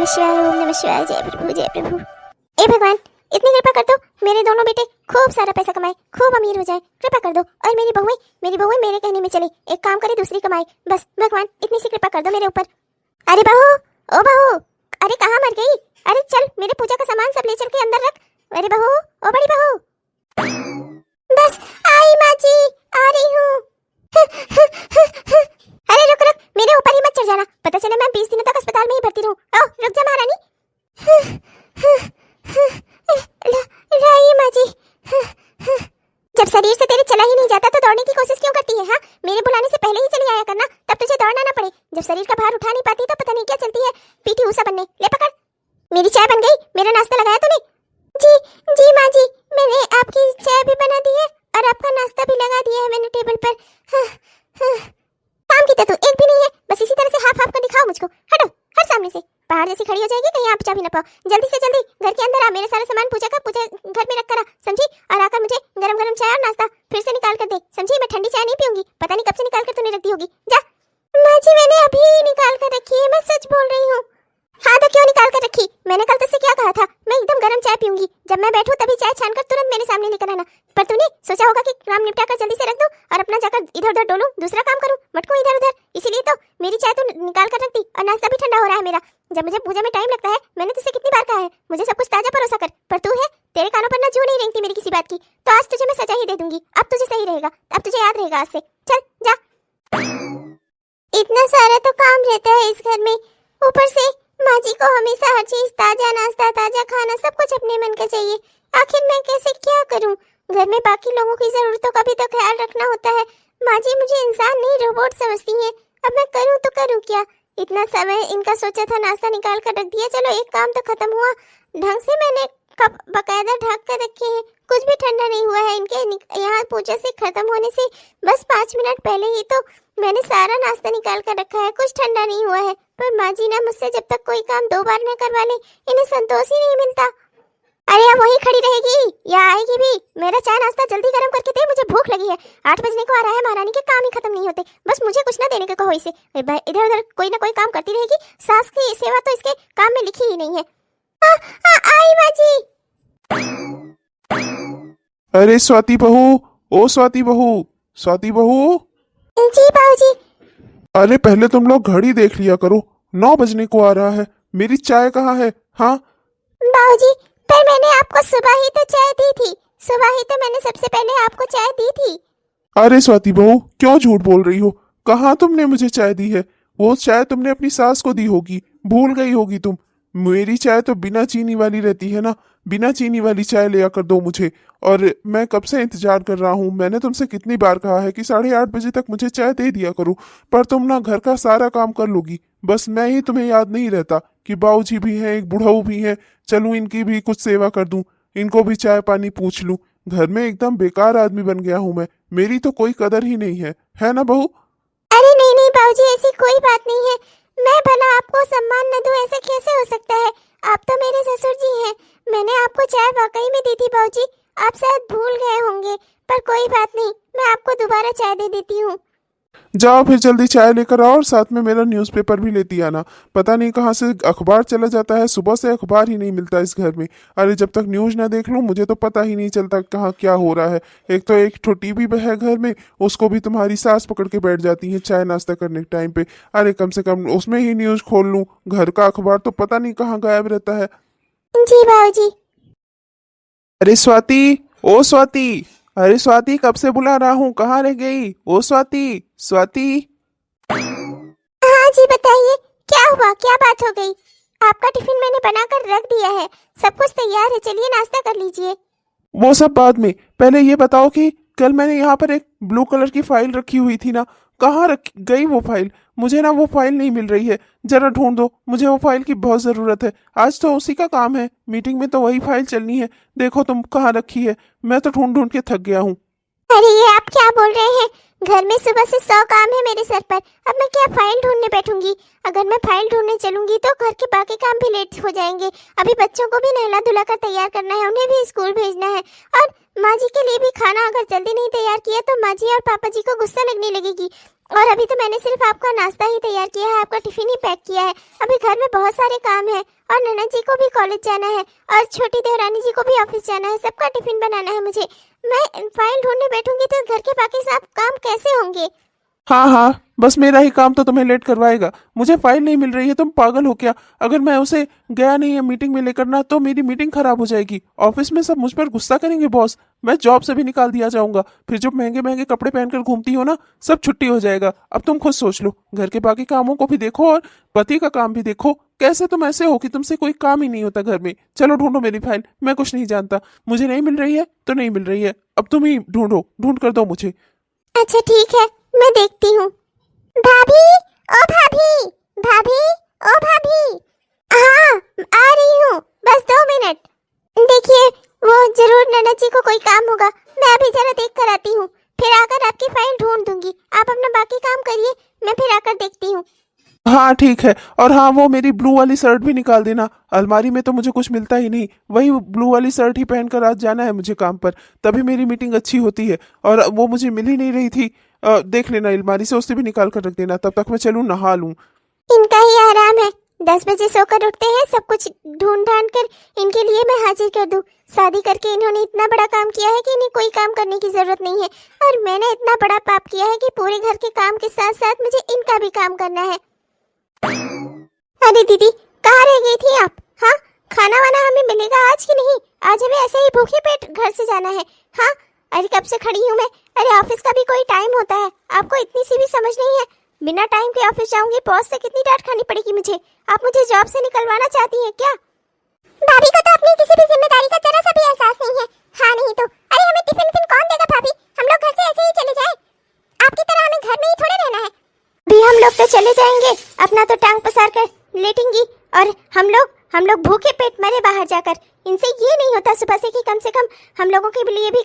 नमः शिवाय, ओम नमः शिवाय। जय प्रभु जय प्रभु। ए भगवान, इतनी कृपा कर दो मेरे दोनों बेटे खूब सारा पैसा कमाए, खूब अमीर हो जाए, कृपा कर दो। और मेरी बहुएं मेरे कहने में चले, एक काम करे दूसरी कमाए। बस भगवान इतनी सी कृपा कर दो मेरे ऊपर। अरे बहू, ओ बहू, अरे कहाँ मर गई? अरे चल मेरे पूजा का सामान सब ले चल के अंदर रख। अरे बहू, ओ बड़ी बहू। बस आई माँ जी, आ रही हूँ। अरे रुक रुक, मेरे ऊपर ही मत चढ़ जाना, पता चले मैं 20 दिनों तक अस्पताल में ही भर्ती रहूं। आओ रुक जा महारानी। राई माँ जी, जब शरीर से तेरे चला ही नहीं जाता तो दौड़ने की कोशिश क्यों करती है? हाँ, मेरे बुलाने से पहले ही चली आया करना, तब तुझे दौड़ना ना पड़े। जब शरीर का भार उठा नहीं पाती तो पता नहीं क्या चलती है, पीटी ऊषा बनने। ले पकड़। मेरी चाय बन गई, मेरा नाश्ता लगाया तूने? जी जी माँ जी, मैंने आपकी चाय भी बना दी है और आपका नाश्ता भी लगा दिया है मैंने टेबल पर। काम की तो तू एक भी नहीं है, बस इसी तरह से हाफ हाफ कर दिखाओ मुझको। हटो, हट सामने से, पहाड़ जैसी खड़ी हो जाएगी, कहीं आप चाबी न पाओ। जल्दी से जल्दी घर के अंदर आ, मेरे सारा सामान पूजा घर में रख कर आ, समझी? और आकर मुझे गरम गरम चाय और नाश्ता फिर से निकाल कर दे, समझी? मैं ठंडी चाय नहीं पीऊंगी, पता नहीं कब से निकाल कर तूने रख दी होगी। जा। माँ जी मैंने अभी निकाल कर रखी है, मैं सच बोल रही हूँ। हाँ तो क्यों निकाल कर रखी? मैंने कल तुझसे क्या कहा था? मैं एकदम गरम चाय पीऊंगी, जब मैं बैठूं तभी चाय छानकर तुरंत मेरे सामने लेकर आना। पर तूने सोचा होगा कि काम निपटा कर जल्दी से रख दूं और अपना जाकर इधर उधर डोलूं, दूसरा काम करूं, मटकूं इधर उधर। इसीलिए तो मेरी चाय तो निकाल कर रख दी और नाश्ता भी ठंडा हो रहा है मेरा। जब मुझे पूजा में टाइम लगता है, मैंने तुझसे कितनी बार कहा है मुझे सब कुछ ताजा परोसा कर, पर तू है, तेरे कानों पर ना जू नहीं रेंगती मेरी किसी बात की। तो आज तुझे मैं सजा ही दे दूंगी, अब तुझे सही रहेगा, अब तुझे याद रहेगा आज से। चल जा। इतना सारा तो काम रहता है इस घर में, ऊपर से माँ जी को हमेशा हर चीज, ताजा नाश्ता, ताजा खाना, सब कुछ अपने मन का चाहिए। आखिर मैं कैसे क्या करूं? घर में बाकी लोगों की जरूरतों का भी तो ख्याल रखना होता है। माँ जी मुझे इंसान नहीं रोबोट समझती हैं। अब मैं करूं तो करूं क्या? इतना समय इनका सोचा था, नाश्ता निकाल कर रख दिया, चलो एक काम तो खत्म हुआ ढंग से। मैंने कप बकायदा ढक कर रखे हैं, कुछ भी ठंडा नहीं हुआ है। इनके यहाँ पूजा से खत्म होने से बस 5 मिनट पहले ही तो मैंने सारा नाश्ता निकाल कर रखा है, कुछ ठंडा नहीं हुआ है। पर माँ जी ना मुझसे जब तक कोई काम 2 बार न करवा ले, इन्हें संतोष ही नहीं मिलता। अरे अब वही खड़ी रहेगी या आएगी भी? मेरा चाय नाश्ता जल्दी गर्म करके दे, मुझे भूख लगी है। 8 बजने को आ रहा है, महारानी के काम ही खत्म नहीं होते। बस मुझे कुछ ना देने को कहो इसे, इधर उधर कोई ना कोई काम करती रहेगी। सास की सेवा तो इसके काम में लिखी ही नहीं है। आई माँ जी। अरे स्वाति बहू, ओ स्वाति बहू, स्वाति बहू। जी बाबूजी। अरे पहले तुम लोग घड़ी देख लिया करो, 9 बजने को आ रहा है, मेरी चाय कहाँ है? हाँ बाबूजी, पर मैंने आपको सुबह ही तो चाय दी थी, सुबह ही तो मैंने सबसे पहले आपको चाय दी थी। अरे स्वाति बहू, क्यों झूठ बोल रही हो? कहाँ तुमने मुझे चाय दी है? वो चाय तुमने अपनी सास को दी होगी, भूल गई होगी तुम। मेरी चाय तो बिना चीनी वाली रहती है ना, बिना चीनी वाली चाय ले आकर दो मुझे। और मैं कब से इंतजार कर रहा हूँ, मैंने तुमसे कितनी बार कहा है कि 8:30 बजे तक मुझे चाय दे दिया करो, पर तुम ना घर का सारा काम कर लोगी, बस मैं ही तुम्हें याद नहीं रहता कि बाबूजी भी हैं, एक बुढ़ऊ भी हैं, चलूं इनकी भी कुछ सेवा कर दूं, इनको भी चाय पानी पूछ लूं। घर में एकदम बेकार आदमी बन गया हूँ मैं, मेरी तो कोई कदर ही नहीं है ना बहू? अरे नहीं नहीं बाबूजी, ऐसी कोई बात नहीं है। मैं भला आपको सम्मान न दूं, ऐसा कैसे हो सकता है? आप तो मेरे ससुर जी हैं। मैंने आपको चाय वाकई में दी थी बाबूजी, आप शायद भूल गए होंगे, पर कोई बात नहीं, मैं आपको दोबारा चाय दे देती हूँ। जाओ फिर जल्दी चाय लेकर आओ और साथ में मेरा न्यूज़पेपर भी लेती आना। पता नहीं कहाँ से अखबार चला जाता है, सुबह से अखबार ही नहीं मिलता इस घर में। अरे जब तक न्यूज़ ना देख लूँ मुझे तो पता ही नहीं चलता कहाँ क्या हो रहा है। एक तो एक टीवी भी है घर में, उसको भी तुम्हारी सास पकड़ के बैठ जाती है चाय नाश्ता करने के टाइम पे। अरे कम से कम उसमें ही न्यूज़ खोल लूँ, घर का अखबार तो पता नहीं कहाँ गायब रहता है। जी बाबूजी। अरे स्वाति, ओ स्वाति, अरे स्वाति कब से बुला रहा हूँ, कहाँ रह गई? ओ स्वाति, स्वाति। हाँ जी बताइए, क्या हुआ, क्या बात हो गई? आपका टिफिन मैंने बनाकर रख दिया है, सब कुछ तैयार है, चलिए नाश्ता कर लीजिए। वो सब बाद में, पहले ये बताओ कि कल मैंने यहाँ पर एक ब्लू कलर की फाइल रखी हुई थी ना, कहाँ रख गई वो फाइल? मुझे ना वो फाइल नहीं मिल रही है, जरा ढूंढ दो, मुझे वो फाइल की बहुत ज़रूरत है। आज तो उसी का काम है, मीटिंग में तो वही फाइल चलनी है। देखो तुम कहाँ रखी है, मैं तो ढूंढ ढूंढ के थक गया हूँ। अरे ये आप क्या बोल रहे हैं? घर में सुबह से 100 काम है मेरे सर पर, अब मैं क्या फाइल ढूंढने बैठूंगी? अगर मैं फाइल ढूंढने चलूंगी तो घर के बाकी काम भी लेट हो जाएंगे। अभी बच्चों को भी नहला धुला कर तैयार करना है, उन्हें भी स्कूल भेजना है, और माँ जी के लिए भी खाना अगर जल्दी नहीं तैयार किया तो माँ जी और पापा जी को गुस्सा लगने लगेगी। और अभी तो मैंने सिर्फ आपका नाश्ता ही तैयार किया है, आपका टिफिन ही पैक किया है। अभी घर में बहुत सारे काम है और नन्ना जी को भी कॉलेज जाना है और छोटी देवरानी जी को भी ऑफिस जाना है, सबका टिफिन बनाना है मुझे। मैं फाइल ढूंढने बैठूंगी तो घर के बाकी सब काम कैसे होंगे? हाँ हाँ, बस मेरा ही काम तो तुम्हें लेट करवाएगा। मुझे फाइल नहीं मिल रही है, तुम पागल हो क्या? अगर मैं उसे गया नहीं है मीटिंग में लेकर ना, तो मेरी मीटिंग खराब हो जाएगी। ऑफिस में सब मुझ पर गुस्सा करेंगे बॉस, मैं जॉब से भी निकाल दिया जाऊंगा। फिर जब महंगे महंगे कपड़े पहनकर घूमती हो ना, सब छुट्टी हो जाएगा। अब तुम खुद सोच लो, घर के बाकी कामों को भी देखो और पति का काम भी देखो। कैसे तुम ऐसे हो कि तुमसे कोई काम ही नहीं होता घर में? चलो ढूंढो मेरी फाइल, मैं कुछ नहीं जानता। मुझे नहीं मिल रही है तो नहीं मिल रही है, अब तुम ही ढूंढो, ढूंढ कर दो मुझे। अच्छा ठीक है, मैं देखती हूँ। भाभी, ओ भाभी, भाभी, ओ भाभी। हाँ, आ रही हूँ, बस 2 मिनट। देखिए, वो जरूर नन्ना जी को कोई काम होगा, मैं अभी जरा देख कर आती हूँ, फिर आकर आपकी फाइल ढूंढ दूंगी। आप अपना बाकी काम करिए, मैं फिर आकर देखती हूँ। हाँ ठीक है, और हाँ वो मेरी ब्लू वाली शर्ट भी निकाल देना। अलमारी में तो मुझे कुछ मिलता ही नहीं, वही ब्लू वाली शर्ट ही पहनकर आज जाना है मुझे काम पर, तभी मेरी मीटिंग अच्छी होती है। और वो मुझे मिल ही नहीं रही थी। देख लेना अलमारी से, उससे भी निकाल कर रख देना, तब तक मैं चलूँ नहा लूँ। इनका ही आराम है, 10 बजे सोकर उठते हैं, सब कुछ ढूंढ ढांड कर इनके लिए मैं हाजिर कर दूं। शादी करके इन्होंने इतना बड़ा काम किया है कि इन्हें कोई काम करने की जरूरत नहीं है, और मैंने इतना बड़ा पाप किया है कि पूरे घर के काम के साथ साथ मुझे इनका भी काम करना है। अरे दीदी, कहाँ रह गई थी आप? हाँ, खाना वाना हमें मिलेगा आज कि नहीं? आज हमें ऐसे ही भूखे पेट घर से जाना है। हाँ, अरे कब से खड़ी हूँ मैं। अरे ऑफिस का भी कोई टाइम होता है, आपको इतनी सी भी समझ नहीं है? बिना टाइम के ऑफिस जाऊंगी, बॉस से कितनी डांट खानी पड़ेगी मुझे। आप मुझे जॉब से निकलवाना चाहती हैं क्या? भाभी को तो अपनी किसी भी जिम्मेदारी का जरा सा भी एहसास नहीं है। हाँ नहीं तो अरे हमें टिफिन फिन कौन देगा भाभी? हम लोग घर से ऐसे ही चले जाएं। आपकी तरह हमें घर में ही थोड़े रहना है। भी हम लोग तो चले जाएंगे, अपना तो टांग पसार कर लेटेंगी, और हम लोग भूखे पेट मरे बाहर जाकर। इनसे ये नहीं होता सुबह से कि कम से कम हम लोगों के लिए भी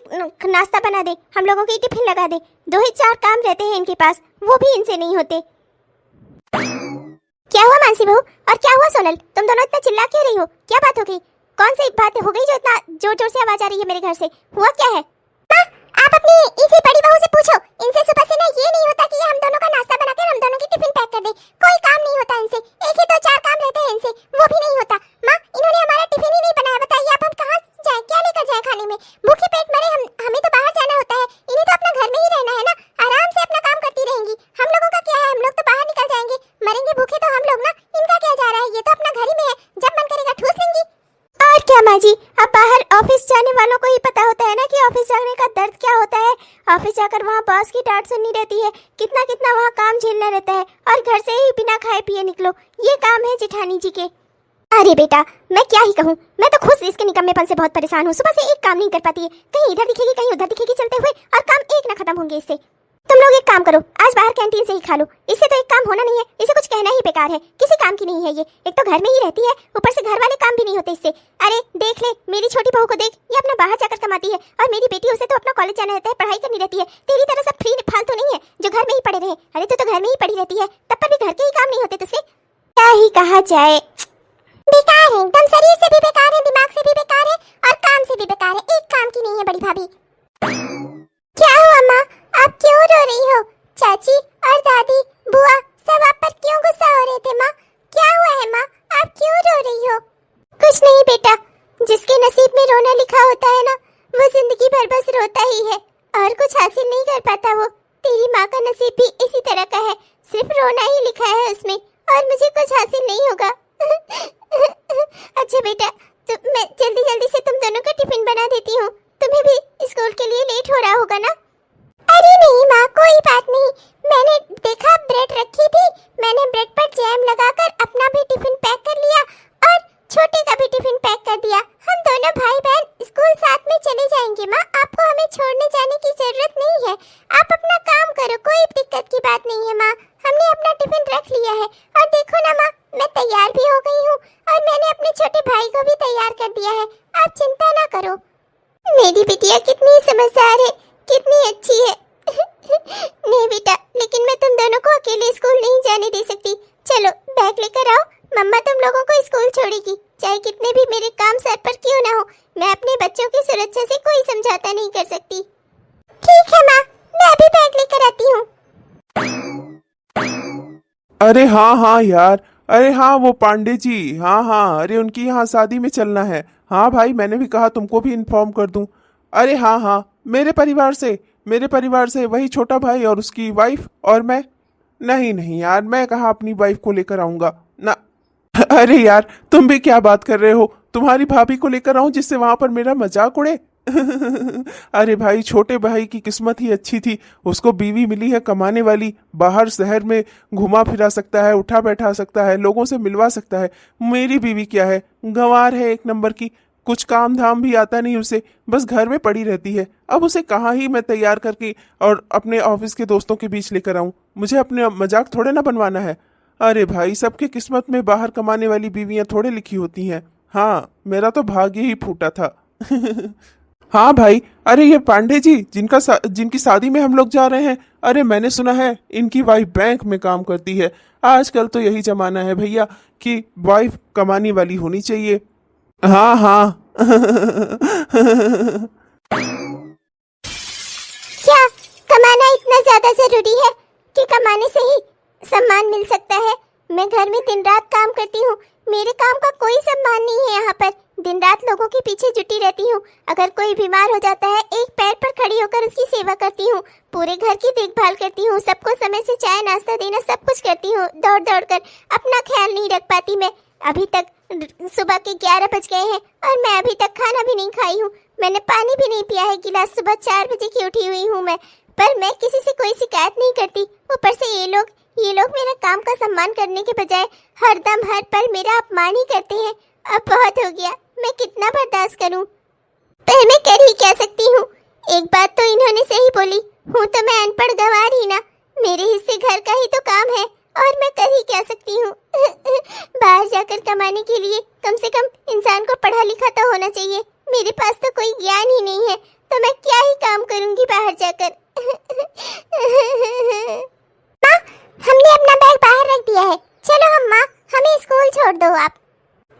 नाश्ता बना दे, हम लोगों के टिफिन लगा दे। 2 ही 4 काम रहते हैं इनके पास, वो भी इनसे नहीं होते। क्या हुआ मानसी बहू, और क्या हुआ सोनल? तुम दोनों इतना चिल्ला क्यों रही हो? क्या बात हो गई? कौन सी बात हो गई जो इतना जोर जोर से आवाज आ रही है मेरे घर से? हुआ क्या है? आप अपनी इसी बड़ी बहू से पूछो। इनसे सुबह से ना ये नहीं होता कि हम दोनों का नाश्ता बनाकर हम दोनों की टिफिन पैक कर दे। कोई काम नहीं होता इनसे, 1 ही 2 4 काम रहते हैं इनसे, वो भी नहीं होता। माँ, इन्होंने हमारा टिफिन ही नहीं बनाया, बताइए अब हम कहाँ जाएं, क्या लेकर जाएं खाने में? भूखे पेट मरे हमें तो बाहर जाना होता है, इन्हें तो अपना घर में ही रहना है ना। आराम से अपना काम करती रहेंगी, हम लोगों का क्या है? हम लोग तो बाहर निकल जाएंगे, मरेंगे भूखे तो हम लोग ना। इनका क्या जा रहा है? ये तो अपना घर ही में है, जब मन करेगा ठूस लेंगी। और क्या माँ जी, अब बाहर ऑफिस जाने वालों को ही पता होता है ना कि ऑफिस जाने का दर्द क्या होता है। ऑफिस जाकर वहाँ बॉस की डांट सुननी रहती है, कितना कितना वहाँ काम झेलना रहता है, और घर से ही बिना खाए पिए निकलो, ये काम है जेठानी जी के। अरे बेटा, मैं क्या ही कहूँ, मैं तो खुद इसके निकम्मेपन से बहुत परेशान हूँ। सुबह से एक काम नहीं कर पाती है, कहीं इधर दिखेगी कहीं उधर दिखेगी चलते हुए, और काम एक न खत्म होंगे इससे। तुम लोग एक काम करो, आज बाहर कैंटीन से ही खा लो, इससे तो एक काम होना नहीं है, इसे कुछ कहना ही बेकार है, किसी काम की नहीं है ये। एक तो घर में ही रहती है, ऊपर से घर वाले काम भी नहीं होते इससे। अरे देख ले मेरी छोटी बहू को देख, ये अपना बाहर जाकर कमाती है, और मेरी बेटी, उसे तो अपना कॉलेज जाना रहता है, पढ़ाई करनी रहती है। तेरी तरह सब फ्री फालतू नहीं है जो घर में ही पड़े रहे। अरे तू तो घर में ही पड़ी रहती है, तब पर भी घर के ही काम नहीं होते तुझसे। क्या ही कहा जाए, बेकार है एकदम, शरीर से भी बेकार है, दिमाग से भी बेकार है, और काम से भी बेकार है, एक काम की नहीं है बड़ी भाभी। क्या हुआ माँ, आप क्यों रो रही हो? चाची और दादी, बुआ सब आप पर क्यों गुस्सा हो रहे थे? माँ क्या हुआ है? माँ आप क्यों रो रही हो? कुछ नहीं बेटा, जिसके नसीब में रोना लिखा होता है ना, वो जिंदगी भर बस रोता ही है और कुछ हासिल नहीं कर पाता। वो तेरी माँ का नसीब भी इसी तरह का है, सिर्फ रोना ही लिखा है उसमें, और मुझे कुछ हासिल नहीं होगा। अच्छा बेटा, तो मैं जल्दी जल्दी से तुम दोनों का टिफिन बना देती हूँ, तुम्हें भी स्कूल के लिए लेट हो रहा होगा ना? अरे नहीं माँ, कोई बात नहीं, मैंने देखा ब्रेड रखी थी, मैंने ब्रेड पर जैम लगाकर अपना भी टिफिन पैक कर लिया और छोटे का भी टिफिन पैक कर दिया। हम दोनों भाई बहन स्कूल साथ में चले जाएंगे माँ, आपको हमें छोड़ने जाने की जरूरत नहीं है। आप अपना काम करो, कोई दिक्कत की बात नहीं है माँ, हमने अपना टिफिन रख लिया है। और देखो ना माँ, मैं तैयार भी हो गई हूँ, और मैंने अपने छोटे भाई को भी तैयार कर दिया है, आप चिंता ना करो। मेरी बिटिया कितनी समझदार है, कितनी अच्छी है। नहीं बेटा, लेकिन मैं तुम दोनों को अकेले स्कूल नहीं जाने दे सकती। चलो बैग लेकर आओ, मम्मा तुम लोगों को स्कूल छोड़ेगी, चाहे कितने भी मेरे काम सर पर क्यों ना हो। मैं अपने बच्चों की सुरक्षा से कोई समझौता नहीं कर सकती। ठीक है माँ, मैं अभी बैग लेकर आती हूँ। अरे हाँ हाँ यार, अरे हाँ वो पांडे जी, हाँ हाँ, अरे उनकी यहाँ शादी में चलना है। हाँ भाई, मैंने भी कहा तुमको भी इन्फॉर्म कर दूं। अरे हाँ हाँ, मेरे परिवार से वही छोटा भाई और उसकी वाइफ और मैं। नहीं नहीं यार, मैं कहाँ अपनी वाइफ को लेकर आऊंगा ना। अरे यार, तुम भी क्या बात कर रहे हो, तुम्हारी भाभी को लेकर आऊं जिससे वहां पर मेरा मजाक उड़े। अरे भाई, छोटे भाई की किस्मत ही अच्छी थी, उसको बीवी मिली है कमाने वाली, बाहर शहर में घुमा फिरा सकता है, उठा बैठा सकता है, लोगों से मिलवा सकता है। मेरी बीवी क्या है, गंवार है एक नंबर की, कुछ काम धाम भी आता नहीं उसे, बस घर में पड़ी रहती है। अब उसे कहाँ ही मैं तैयार करके और अपने ऑफिस के दोस्तों के बीच लेकर आऊं, मुझे अपने मजाक थोड़े ना बनवाना है। अरे भाई, सबके किस्मत में बाहर कमाने वाली बीवियां थोड़े लिखी होती हैं। हाँ, मेरा तो भाग्य ही फूटा था। हाँ भाई, अरे ये पांडे जी जिनकी शादी में हम लोग जा रहे हैं, अरे मैंने सुना है इनकी वाइफ बैंक में काम करती है। आजकल तो यही जमाना है भैया कि वाइफ कमाने वाली होनी चाहिए। हाँ हाँ। क्या कमाना इतना ज्यादा जरूरी है कि कमाने से ही सम्मान मिल सकता है? मैं घर में दिन रात काम करती हूँ, मेरे काम का कोई सम्मान नहीं है यहाँ पर। दिन रात लोगों के पीछे जुटी रहती हूँ, अगर कोई बीमार हो जाता है एक पैर पर खड़ी होकर उसकी सेवा करती हूँ, पूरे घर की देखभाल करती हूँ, सबको समय से चाय नाश्ता देना सब कुछ करती हूँ। दौड़ दौड़ कर अपना ख्याल नहीं रख पाती मैं। अभी तक सुबह के 11 बज गए हैं और मैं अभी तक खाना भी नहीं खाई हूँ, मैंने पानी भी नहीं पिया है गिलास। सुबह 4 बजे की उठी हुई हूँ मैं, पर मैं किसी से कोई शिकायत नहीं करती। ऊपर से ये लोग मेरे काम का सम्मान करने के बजाय हर दम हर पल मेरा अपमान ही करते हैं। अब बहुत हो गया, मैं कितना बर्दाश्त करूं? पर मैं कर ही क्या सकती हूँ? एक बात तो इन्होंने सही बोली, हूँ तो मैं अनपढ़ गंवार ही ना, मेरे हिस्से घर का ही तो काम है और मैं कर ही क्या सकती हूँ? बाहर जाकर कमाने के लिए कम से कम इंसान को पढ़ा लिखा तो होना चाहिए, मेरे पास तो कोई ज्ञान ही नहीं है, तो मैं क्या ही काम करूंगी बाहर जाकर? माँ, हमने अपना बैग बाहर रख दिया है, चलो अम्मा, हमें स्कूल छोड़ दो आप।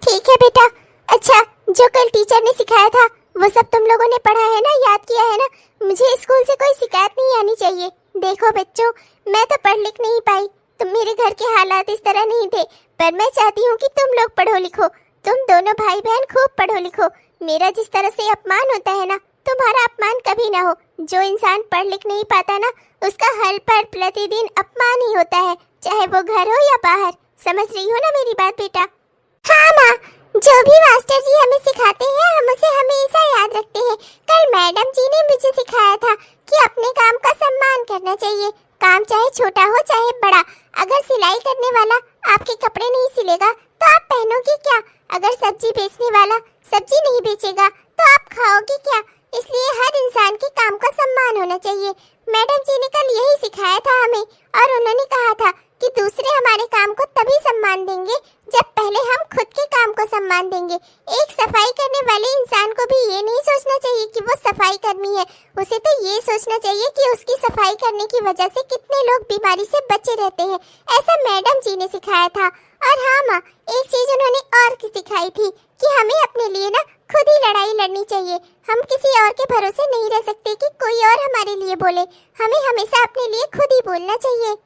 ठीक है बेटा। अच्छा, जो कल टीचर ने सिखाया था वो सब तुम लोगों ने पढ़ा है ना, याद किया है ना? मुझे स्कूल से कोई शिकायत नहीं आनी चाहिए। देखो बच्चों, मैं तो पढ़ लिख नहीं पाई, तुम मेरे घर के हालात इस तरह नहीं थे, पर मैं चाहती हूँ कि तुम लोग पढ़ो लिखो, तुम दोनों भाई बहन खूब पढ़ो लिखो। मेरा जिस तरह से अपमान होता है ना, तुम्हारा अपमान कभी ना हो। जो इंसान पढ़ लिख नहीं पाता ना, उसका हर पर प्रतिदिन अपमान ही होता है, चाहे वो घर हो या बाहर। समझ रही हो ना मेरी बात बेटा? हाँ माँ, जो भी मास्टर जी हमें सिखाते हैं हम उसे हमेशा याद रखते हैं। कल मैडम जी ने मुझे सिखाया था कि अपने काम का सम्मान करना चाहिए, काम चाहे छोटा हो चाहे बड़ा। अगर सिलाई करने वाला आपके कपड़े नहीं सिलेगा तो आप पहनोगे क्या? अगर सब्जी बेचने वाला सब्जी नहीं बेचेगा तो आप खाओगे क्या? इसलिए हर इंसान के काम का सम्मान होना चाहिए। मैडम जी ने कल यही सिखाया था हमें, और उन्होंने कहा था कि दूसरे हमारे काम को तभी सम्मान देंगे जब पहले हम खुद के काम को सम्मान देंगे। एक सफाई करने वाले इंसान को भी ये नहीं सोचना चाहिए कि वो सफाई कर्मी है, उसे तो ये सोचना चाहिए कि उसकी सफाई करने की वजह से कितने लोग बीमारी से बचे रहते हैं। ऐसा मैडम जी ने सिखाया था। और हाँ माँ, एक चीज उन्होंने और की सिखाई थी कि हमें अपने लिए ना खुद ही लड़ाई लड़नी चाहिए। हम किसी और के भरोसे नहीं रह सकते कि कोई और हमारे लिए बोले, हमें हमेशा अपने लिए खुद ही बोलना चाहिए।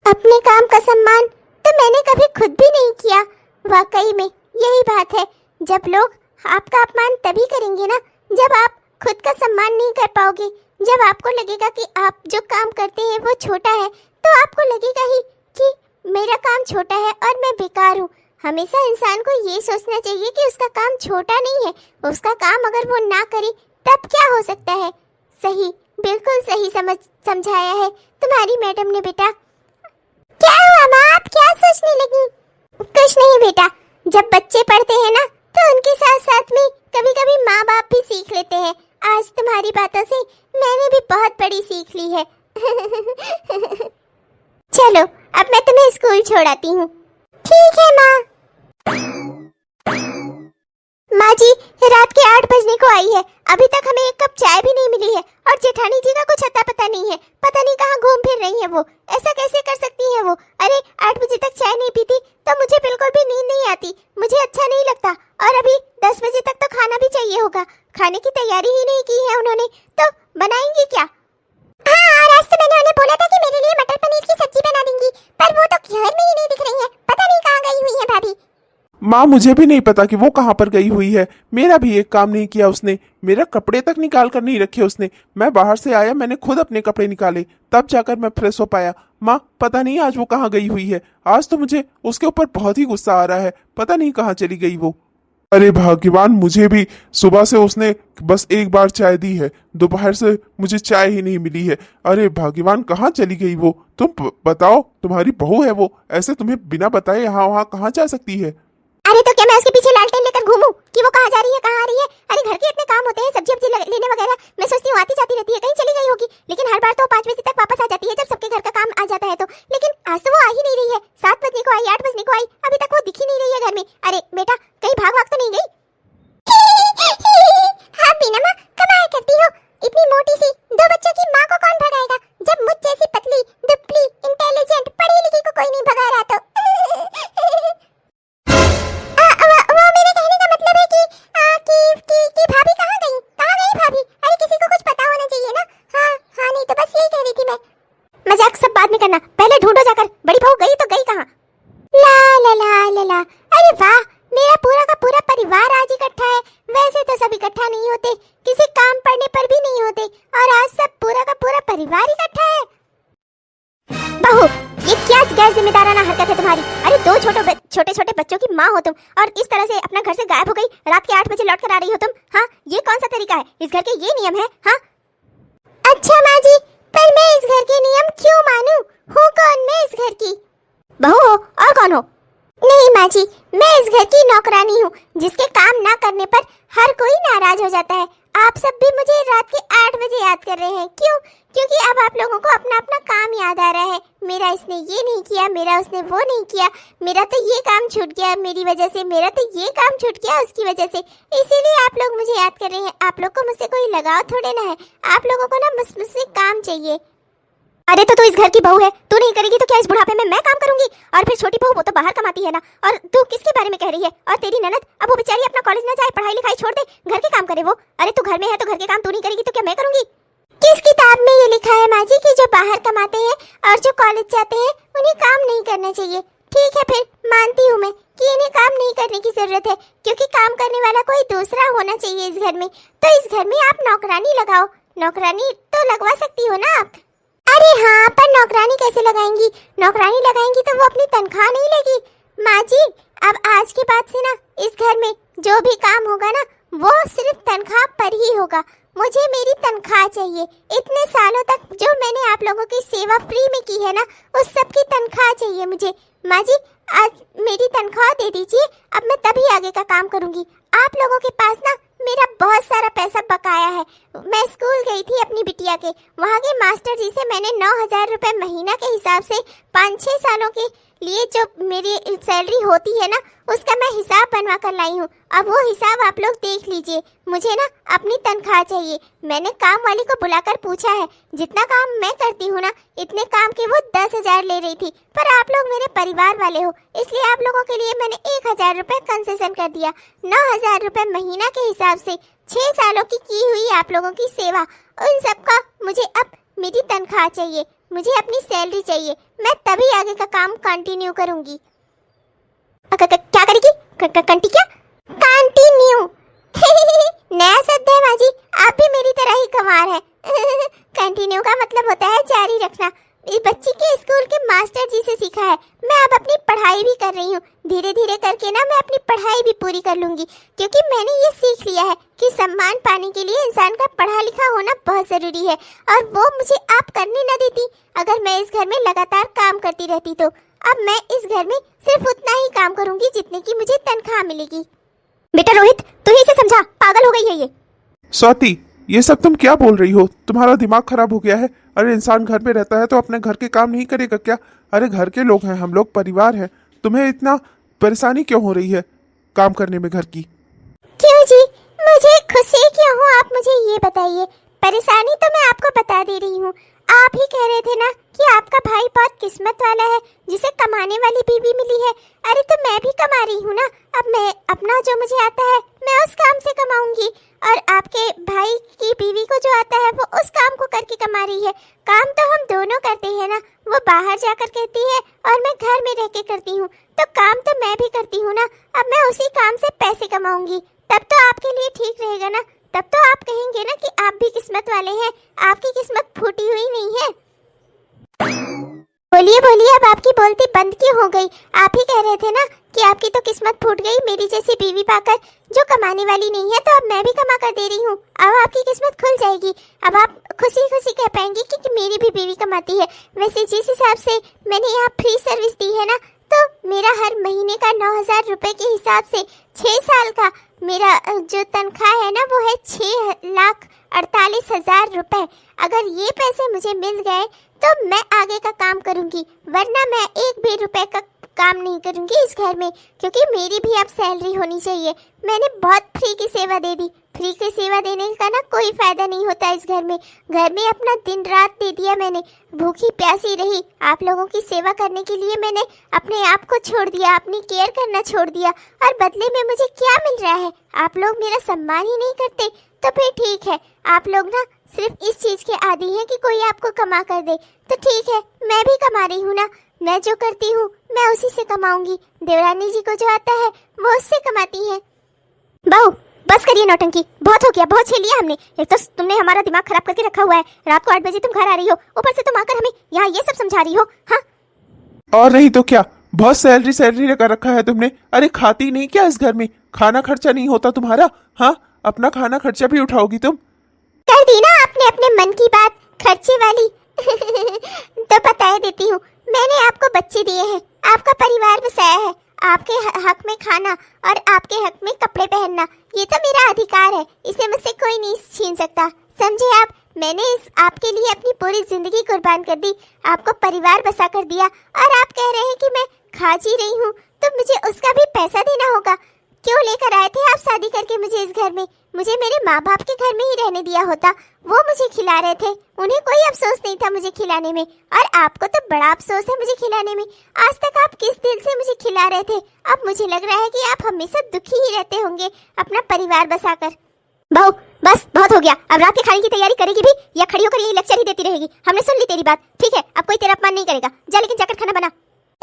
अपने काम का सम्मान तो मैंने कभी खुद भी नहीं किया। वाकई में यही बात है, जब लोग आपका अपमान तभी करेंगे ना जब आप खुद का सम्मान नहीं कर पाओगे। जब आपको लगेगा कि आप जो काम करते हैं वो छोटा है, तो आपको लगेगा ही कि मेरा काम छोटा है और मैं बेकार हूँ। हमेशा इंसान को ये सोचना चाहिए कि उसका काम छोटा नहीं है, उसका काम अगर वो ना करे तब क्या हो सकता है। सही, बिल्कुल सही समझाया है तुम्हारी मैडम ने बेटा। क्या हुआ माँ, आप क्या सोचने लगी? कुछ नहीं बेटा, जब बच्चे पढ़ते हैं ना तो उनके साथ साथ में कभी कभी माँ बाप भी सीख लेते हैं। आज तुम्हारी बातों से मैंने भी बहुत बड़ी सीख ली है। चलो अब मैं तुम्हें स्कूल छोड़ाती हूँ। ठीक है माँ। माँ जी, रात के 8 बजने को आई है, अभी तक हमें एक कप चाय भी नहीं मिली है, और जेठानी जी का कुछ अता पता नहीं है, पता नहीं कहाँ घूम फिर रही है वो। ऐसा कैसे कर सकती है वो? अरे 8 बजे तक चाय नहीं पीती तो मुझे बिल्कुल भी नींद नहीं आती, मुझे अच्छा नहीं लगता। और अभी 10 बजे तक तो खाना भी चाहिए होगा, खाने की तैयारी ही नहीं की है उन्होंने, तो बनाएंगी क्या? हाँ, और आज तो मैंने उन्हें बोला था कि मेरे लिए मटर पनीर की सब्जी बना देंगी, पर वो तो घर में ही नहीं दिख रही है। पता नहीं कहाँ गई हुई है भाभी। माँ मुझे भी नहीं पता कि वो कहाँ पर गई हुई है। मेरा भी एक काम नहीं किया उसने, मेरा कपड़े तक निकाल कर नहीं रखे उसने। मैं बाहर से आया, मैंने खुद अपने कपड़े निकाले, तब जाकर मैं फ्रेश हो पाया। माँ पता नहीं आज वो कहाँ गई हुई है। आज तो मुझे उसके ऊपर बहुत ही गुस्सा आ रहा है, पता नहीं कहाँ चली गई वो। अरे भाग्यवान, मुझे भी सुबह से उसने बस एक बार चाय दी है, दोपहर से मुझे चाय ही नहीं मिली है। अरे भाग्यवान, कहाँ चली गई वो? तुम बताओ, तुम्हारी बहू है वो, ऐसे तुम्हें बिना बताए यहाँ वहाँ कहाँ जा सकती है? अरे तो क्या मैं उसके पीछे लालटेन लेकर घूमूं कि वो कहाँ जा रही है, कहाँ आ रही है? अरे घर के इतने काम होते हैं, सब्जी वब्जी लेने वगैरह। मैं सोचती हूँ आती जाती रहती है, कहीं चली गई होगी। लेकिन हर बार तो 5 बजे तक वापस आ जाती है जब सबके घर का काम आ जाता है तो। लेकिन आज तो वो आ ही नहीं रही है। 7 बजने को आई, 8 बजने को आई, अभी तक वो दिख ही नहीं रही है घर में। अरे बेटा, कहीं भाग भाग तो नहीं गई? हाँ बीना माँ, कमाल करती हो। इतनी मोटी सी 2 बच्चों की माँ को कौन भगाएगा, जब मुझ जैसी पतली दुबली इंटेलिजेंट पढ़ी लिखी को कोई नहीं भगा रहा तो। वो मेरे कहने का मतलब है कि भाभी कहाँ गई? कहाँ गई भाभी? अरे किसी को कुछ पता होना चाहिए ना। हाँ हाँ, नहीं तो बस यही कह रही थी मैं। मजाक सब बाद में करना, पहले ढूंढो जाकर बड़ी बहू गई तो गई कहाँ। ला ला ला ला ला, अरे वाह, मेरा पूरा का पूरा परिवार आज इकट्ठा है। वैसे तो सब इकट्ठा नहीं होते, किसी काम पड़ने पर भी नहीं होते, और आज सब पूरा का पूरा परिवार इकट्ठा है। बहू, ये क्या गैर जिम्मेदाराना हरकत है तुम्हारी? अरे 2 छोटे छोटे बच्चों की माँ हो तुम, और इस तरह से अपना घर से गायब हो गई, रात के 8 बजे लौट कर आ रही हो तुम। हाँ, ये कौन सा तरीका है? इस घर के ये नियम है? हाँ अच्छा माँ जी, पर मैं इस घर के नियम क्यों मानूं? हूँ कौन मैं इस घर की? बहू हो और कौन हो? नहीं माँ जी, मैं इस घर की नौकरानी हूँ, जिसके काम ना करने पर हर कोई नाराज हो जाता है। आप सब भी मुझे रात के 8 बजे याद कर रहे हैं, क्यों? क्योंकि अब आप लोगों को अपना अपना काम याद आ रहा है। मेरा इसने ये नहीं किया, मेरा उसने वो नहीं किया, मेरा तो ये काम छूट गया मेरी वजह से, मेरा तो ये काम छूट गया उसकी वजह से, इसीलिए आप लोग मुझे याद कर रहे हैं। आप लोग को मुझसे कोई लगाव थोड़े ना है, आप लोगों को ना मुझसे काम चाहिए। अरे तो तू इस घर की बहू है, तू नहीं करेगी तो क्या इस बुढ़ापे में मैं काम करूंगी? और फिर छोटी बहू वो तो बाहर कमाती है ना, और तू किसके बारे में कह रही है? और तेरी ननद, अब वो बेचारी अपना कॉलेज ना जाए, पढ़ाई लिखाई छोड़ दे, घर के काम करे वो। अरे तू घर में है तो घर के काम तू नहीं करेगी तो क्या मैं करूंगी? किस किताब में ये लिखा है माँ जी कि जो बाहर कमाते हैं और जो कॉलेज जाते हैं उन्हें काम नहीं करना चाहिए? ठीक है, फिर मानती हूँ मैं कि इन्हें काम नहीं करने की जरूरत है, क्योंकि काम करने वाला कोई दूसरा होना चाहिए इस घर में। तो इस घर में आप नौकरानी लगाओ। नौकरानी तो लगवा सकती हो ना आप? अरे हाँ, पर नौकरानी कैसे लगाएंगी? नौकरानी लगाएंगी तो वो अपनी तनख्वाह नहीं लेगी। माँ जी, अब आज के बाद से ना इस घर में जो भी काम होगा ना, वो सिर्फ तनख्वाह पर ही होगा। मुझे मेरी तनख्वाह चाहिए। इतने सालों तक जो मैंने आप लोगों की सेवा फ्री में की है ना, उस सब की तनख्वाह चाहिए मुझे। माँ जी, आज मेरी तनख्वाह दे दीजिए, अब मैं तभी आगे का काम करूँगी। आप लोगों के पास ना मेरा बहुत सारा पैसा बकाया है। मैं स्कूल गई थी अपनी बिटिया के, वहाँ के मास्टर जी से मैंने 9,000 रुपए महीना के हिसाब से 5-6 सालों के लिए जो मेरी सैलरी होती है ना, उसका मैं हिसाब बनवा कर लाई हूँ। अब वो हिसाब आप लोग देख लीजिए। मुझे ना अपनी तनख्वाह चाहिए। मैंने काम वाली को बुलाकर पूछा है, जितना काम मैं करती हूँ ना, इतने काम के वो 10,000 ले रही थी, पर आप लोग मेरे परिवार वाले हो, इसलिए आप लोगों के लिए मैंने 1,000 रुपए कंसेशन कर दिया। 9,000 रुपए महीना के हिसाब से 6 सालों की हुई आप लोगों की सेवा, उन सबका मुझे अब मेरी तनख्वाह चाहिए, मुझे अपनी सैलरी चाहिए। मैं तभी आगे का काम कंटिन्यू करूंगी। क्या करेगी? कंटी क्या? कंटिन्यू। नया शब्द है माँ जी, आप भी मेरी तरह ही कमार है। कंटिन्यू का मतलब होता है जारी रखना। इस बच्ची के स्कूल के मास्टर जी से सीखा है। मैं अब अपनी पढ़ाई भी कर रही हूँ, धीरे धीरे करके ना मैं अपनी पढ़ाई भी पूरी कर लूंगी, क्योंकि मैंने ये सीख लिया है कि सम्मान पाने के लिए इंसान का पढ़ा लिखा होना बहुत जरूरी है, और वो मुझे आप करने न देती अगर मैं इस घर में लगातार काम करती रहती तो। अब मैं इस घर में सिर्फ उतना ही काम करूंगी जितने की मुझे तनख्वाह मिलेगी। बेटा रोहित, तू ही इसे समझा, पागल हो गई है ये। स्वाति, ये सब तुम क्या बोल रही हो? तुम्हारा दिमाग खराब हो गया है? अरे इंसान घर में रहता है तो अपने घर के काम नहीं करेगा क्या? अरे घर के लोग हैं हम लोग, परिवार है। तुम्हें इतना परेशानी क्यों हो रही है काम करने में घर की? क्यों जी, मुझे खुशी क्यों हो, आप मुझे ये बताइए। परेशानी तो मैं आपको बता दे रही हूँ। आप ही कह रहे थे ना कि आपका भाई बहुत किस्मत वाला है जिसे कमाने वाली बीवी मिली है। अरे तो मैं भी कमा रही हूँ ना, अब मैं अपना जो मुझे आता है मैं उस काम से कमाऊंगी, और आपके भाई की बीवी को जो आता है वो उस काम को करके कमा रही है। काम तो हम दोनों करते हैं ना, वो बाहर जाकर करती है और मैं घर में रह के करती हूँ, तो काम तो मैं भी करती हूँ ना। अब मैं उसी काम से पैसे कमाऊंगी, तब तो आपके लिए ठीक रहेगा ना, तब तो आप कहेंगे ना कि आप भी किस्मत वाले हैं, आपकी किस्मत फूटी हुई नहीं है। बोलिए बोलिए, अब आपकी बोलती बंद क्यों हो गई? आप ही कह रहे थे ना कि आपकी तो किस्मत फूट गई मेरी जैसी बीवी पाकर जो कमाने वाली नहीं है, तो अब मैं भी कमा कर दे रही हूँ, अब आपकी किस्मत खुल जाएगी। अब आप खुशी खुशी कह पाएंगी कि मेरी भी बीवी कमाती है। वैसे जिस हिसाब से मैंने यहाँ फ्री सर्विस दी है ना, तो मेरा हर महीने का 9,000 रुपए के हिसाब से 6 साल का मेरा जो तनख्वाह है ना वो है 6,48,000 रुपए। अगर ये पैसे मुझे मिल गए तो मैं आगे का काम करूंगी, वरना मैं एक भी रुपए का काम नहीं करूंगी इस घर में, क्योंकि मेरी भी अब सैलरी होनी चाहिए। मैंने बहुत फ्री की सेवा दे दी, फ्री की सेवा देने का ना कोई फायदा नहीं होता इस घर में। घर में अपना दिन रात दे दिया मैंने, भूखी प्यासी रही, आप लोगों की सेवा करने के लिए मैंने अपने आप को छोड़ दिया, अपनी केयर करना छोड़ दिया, और बदले में मुझे क्या मिल रहा है? आप लोग मेरा सम्मान ही नहीं करते, तो फिर ठीक है, आप लोग ना सिर्फ इस चीज के आदी हैं कि कोई आपको कमा कर दे। तो ठीक है, मैं भी कमा रही हूँ ना, मैं जो करती हूँ मैं उसी से कमाऊंगी। देवरानी जी को जो आता है वो उससे कमाती है। बहू बस करिए नौटंकी, बहुत हो गया, बहुत झेल लिया हमने। एक तो तुमने हमारा दिमाग खराब करके रखा हुआ है, रात को 8 बजे तुम घर आ रही हो, ऊपर से तुम आकर हमें यहाँ ये सब समझा रही हो। हाँ और नहीं तो क्या, बहुत सैलरी सैलरी लेकर रखा है तुमने। अरे खाती नहीं क्या इस घर में? खाना खर्चा नहीं होता तुम्हारा? हाँ, अपना खाना खर्चा भी उठाओगी तुम? कर दी ना आपने अपने मन की बात खर्चे वाली। तो बता देती हूँ, मैंने आपको बच्चे दिए हैं, आपका परिवार बसाया है, आपके हक में खाना और आपके हक में कपड़े पहनना, ये तो मेरा अधिकार है, इसे मुझसे कोई नहीं छीन सकता, समझे आप? मैंने इस आपके लिए अपनी पूरी जिंदगी कुर्बान कर दी, आपको परिवार बसा कर दिया, और आप कह रहे हैं कि मैं खा जी रही हूँ, तो मुझे उसका भी पैसा देना होगा। क्यों लेकर आए थे आप शादी करके मुझे इस घर में? मुझे मेरे माँ बाप के घर में ही रहने दिया होता, वो मुझे खिला रहे थे, उन्हें कोई अफसोस नहीं था मुझे खिलाने में, और आपको तो बड़ा अफसोस है मुझे खिलाने में। आज तक आप किस दिल से मुझे खिला रहे थे? अब मुझे लग रहा है कि आप हमेशा दुखी ही रहते होंगे अपना परिवार बसाकर। बहू बस बहुत हो गया, अब रात के खाने की तैयारी करेगी भी या खड़ी होकर यही लेक्चर ही देती रहेगी? हमने सुन ली तेरी बात, ठीक है, अब कोई तेरा अपमान नहीं करेगा, जा लेकिन जाकर खाना बना।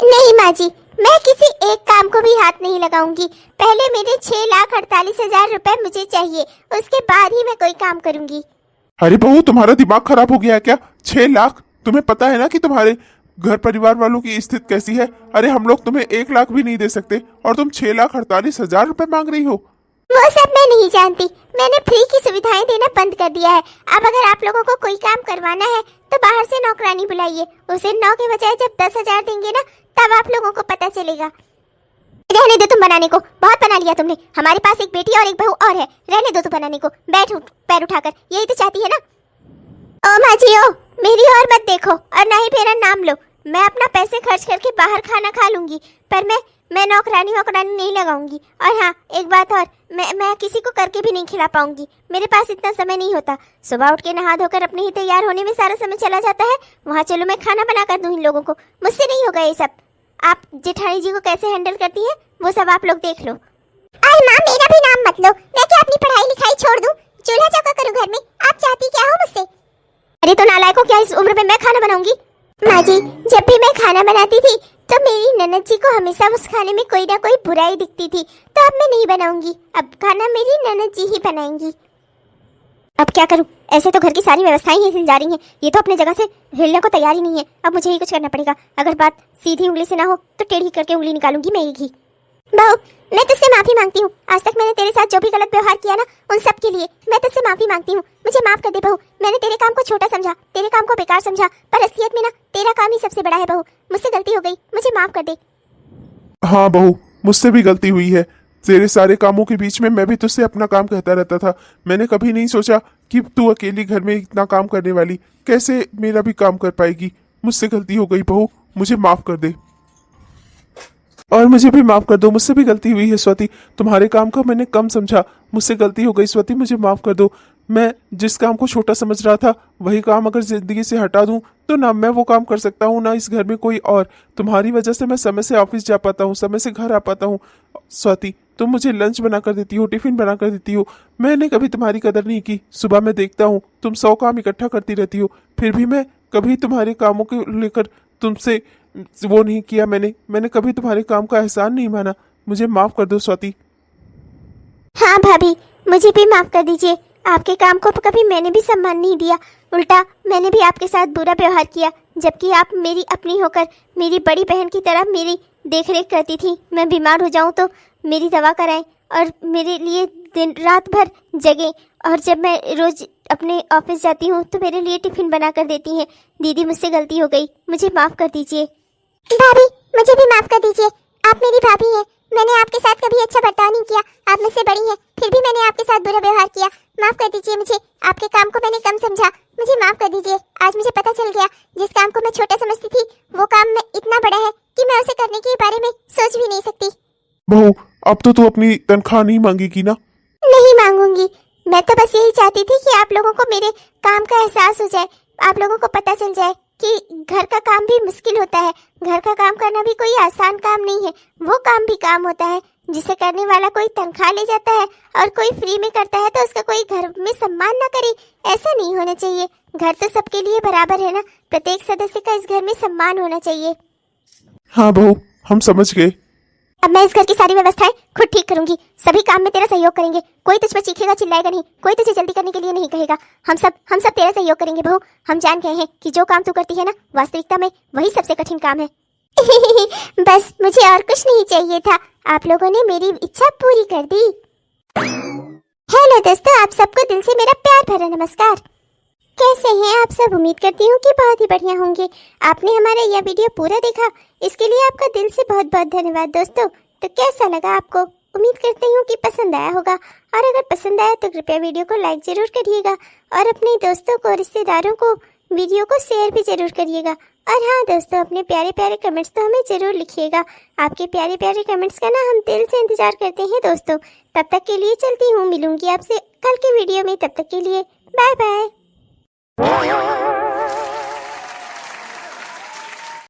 नहीं माँ जी, मैं किसी एक काम को भी हाथ नहीं लगाऊंगी, पहले मेरे 6,48,000 रुपए मुझे चाहिए, उसके बाद ही मैं कोई काम करूंगी। अरे बहू, तुम्हारा दिमाग खराब हो गया है क्या? 6 लाख? तुम्हें पता है ना कि तुम्हारे घर परिवार वालों की स्थिति कैसी है? अरे हम लोग तुम्हें 1 लाख भी नहीं दे सकते और तुम 6,48,000 रुपए मांग रही हो। वो सब मैं नहीं जानती, मैंने फ्री की सुविधाएं देना बंद कर दिया है। अब अगर आप लोगों को कोई काम करवाना है तो बाहर से नौकरानी बुलाइए, उसे 9 के बजाय जब 10,000 देंगे ना, तब आप लोगों को पता चलेगा। रहने दो तुम बनाने को, बहुत बना लिया तुमने, हमारे पास एक बेटी और एक बहू और है, रहने दो तुम बनाने को, बैठ पैर उठाकर, यही तो चाहती है ना? ओ माँ जी ओ, मेरी और मत देखो और ना ही मेरा नाम लो, मैं अपना पैसे खर्च करके बाहर खाना खा लूंगी, पर मैं नौकरानी वोकरानी नहीं लगाऊंगी। और हाँ, एक बात और, मैं किसी को करके भी नहीं खिला पाऊंगी, मेरे पास इतना समय नहीं होता। सुबह उठ के नहा धोकर अपने ही तैयार होने में सारा समय चला जाता है, वहाँ चलो मैं खाना बना कर दूं इन लोगों को, मुझसे नहीं होगा ये सब। आप जेठानी जी को कैसे हैंडल करती हैं वो सब आप लोग देख लो। अरे माँ, मेरा भी नाम मत लो, मैं क्या अपनी पढ़ाई लिखाई छोड़ दूं, चूल्हा चौका करूं घर में? आप चाहती क्या हो मुझसे? अरे तो नालायकों, क्या इस उम्र में मैं खाना बनाऊंगी? माँ जी, जब भी मैं खाना बनाती थी तो मेरी ननद जी को हमेशा उस खाने में कोई ना कोई बुराई दिखती थी, तो अब मैं नहीं बनाऊंगी, अब खाना मेरी ननद जी ही बनाएंगी। अब क्या करूं, ऐसे तो घर की सारी व्यवस्थाएं ही हिल जा रही हैं, ये तो अपने जगह से हिलने को तैयार ही नहीं है, अब मुझे ही कुछ करना पड़ेगा। अगर बात सीधी उंगली से ना हो तो टेढ़ी करके उंगली निकालूंगी मैं एक ही। बहू, मैं तुझसे माफी मांगती हूँ, आज तक मैंने तेरे साथ जो भी गलत व्यवहार किया ना, उन सब के लिए मैं तुझसे माफी मांगती हूँ, मुझे माफ कर दे बहू। मैंने तेरे काम को छोटा समझा, तेरे काम को बेकार समझा, पर असलियत में ना तेरा काम ही सबसे बड़ा है बहू, मुझसे गलती हो गई, मुझे माफ कर दे। हाँ बहू, मुझसे भी गलती हुई है, तेरे सारे कामों के बीच में मैं भी तुझसे अपना काम कहता रहता था, मैंने कभी नहीं सोचा कि तू अकेली घर में इतना काम करने वाली कैसे मेरा भी काम कर पाएगी। मुझसे गलती हो गई बहू, मुझे माफ कर दे, और मुझे भी माफ कर दो, मुझसे भी गलती हुई है स्वाति, तुम्हारे काम को मैंने कम समझा, मुझसे गलती हो गई स्वाति, मुझे माफ कर दो। मैं जिस काम को छोटा समझ रहा था वही काम अगर जिंदगी से हटा दूं तो ना मैं वो काम कर सकता हूँ ना इस घर में कोई और। तुम्हारी वजह से मैं समय से ऑफिस जा पाता हूँ, समय से घर आ पाता हूँ। स्वाति, तुम मुझे लंच बना कर देती हो, टिफिन बना कर देती हो, मैंने कभी तुम्हारी कदर नहीं की। सुबह मैं देखता हूँ तुम 100 काम इकट्ठा करती रहती हो, फिर भी मैं कभी तुम्हारे कामों को लेकर तुमसे वो नहीं किया। मैंने कभी तुम्हारे काम का एहसान नहीं माना। मुझे माफ कर दो स्वाति। हाँ भाभी, मुझे भी माफ कर दीजिए। आपके काम को कभी मैंने भी सम्मान नहीं दिया, उल्टा मैंने भी आपके साथ बुरा व्यवहार किया, जबकि आप मेरी अपनी होकर मेरी बड़ी बहन की तरह मेरी देखरेख करती थी। मैं बीमार हो जाऊं तो मेरी दवा कराएं और मेरे लिए दिन रात भर जगें, और जब मैं रोज अपने ऑफिस जाती हूँ तो मेरे लिए टिफिन बना कर देती हैं। दीदी, मुझसे गलती हो गई, मुझे माफ कर दीजिए। भाभी, मुझे भी माफ कर दीजिए। आप मेरी भाभी हैं, मैंने आपके साथ कभी अच्छा बर्ताव नहीं किया। आप मुझसे बड़ी हैं, फिर भी मैंने आपके साथ बुरा व्यवहार किया। माफ कर दीजिए मुझे, आपके काम को मैंने कम समझा, मुझे माफ कर दीजिए। आज मुझे पता चल गया, जिस काम को मैं छोटा समझती थी वो काम में इतना बड़ा है कि मैं उसे करने के बारे में सोच भी नहीं सकती। बहू, अब तो तू अपनी तनख्वाह नहीं मांगेगी ना? नहीं मांगूंगी। मैं तो बस यही चाहती थी कि आप लोगों को मेरे काम का एहसास हो जाए, आप लोगों को पता चल जाए कि घर का काम भी मुश्किल होता है। घर का काम करना भी कोई आसान काम नहीं है, वो काम भी काम होता है जिसे करने वाला कोई तनख्वाह ले जाता है और कोई फ्री में करता है तो उसका कोई घर में सम्मान ना करे। ऐसा नहीं होना चाहिए। घर तो सबके लिए बराबर है ना, प्रत्येक सदस्य का इस घर में सम्मान होना चाहिए। हाँ बहू, हम समझ गए। अब मैं इस घर की सारी व्यवस्थाएं खुद ठीक करूंगी। सभी काम में तेरा सहयोग करेंगे, कोई तुझ पर चीखेगा चिल्लाएगा नहीं, कोई तुझे जल्दी करने के लिए नहीं कहेगा। हम सब तेरा सहयोग करेंगे बहू। हम जान गए हैं कि जो काम तू करती है ना, वास्तविकता में वही सबसे कठिन काम है। बस मुझे और कुछ नहीं चाहिए था, आप लोगों ने मेरी इच्छा पूरी कर दी। हेलो दोस्तों, आप सबको दिल से मेरा प्यार भरा नमस्कार। कैसे हैं आप सब? उम्मीद करती हूँ कि बहुत ही बढ़िया होंगे। आपने हमारा यह वीडियो पूरा देखा, इसके लिए आपका दिल से बहुत बहुत धन्यवाद दोस्तों। तो कैसा लगा आपको? उम्मीद करती हूँ कि पसंद आया होगा, और अगर पसंद आया तो कृपया वीडियो को लाइक जरूर करिएगा और अपने दोस्तों को, रिश्तेदारों को वीडियो को शेयर भी जरूर करिएगा। और हाँ दोस्तों, अपने प्यारे प्यारे कमेंट्स तो हमें जरूर लिखिएगा। आपके प्यारे प्यारे कमेंट्स का ना हम दिल से इंतजार करते हैं दोस्तों। तब तक के लिए चलती हूँ, मिलूंगी आपसे कल के वीडियो में। तब तक के लिए बाय बाय।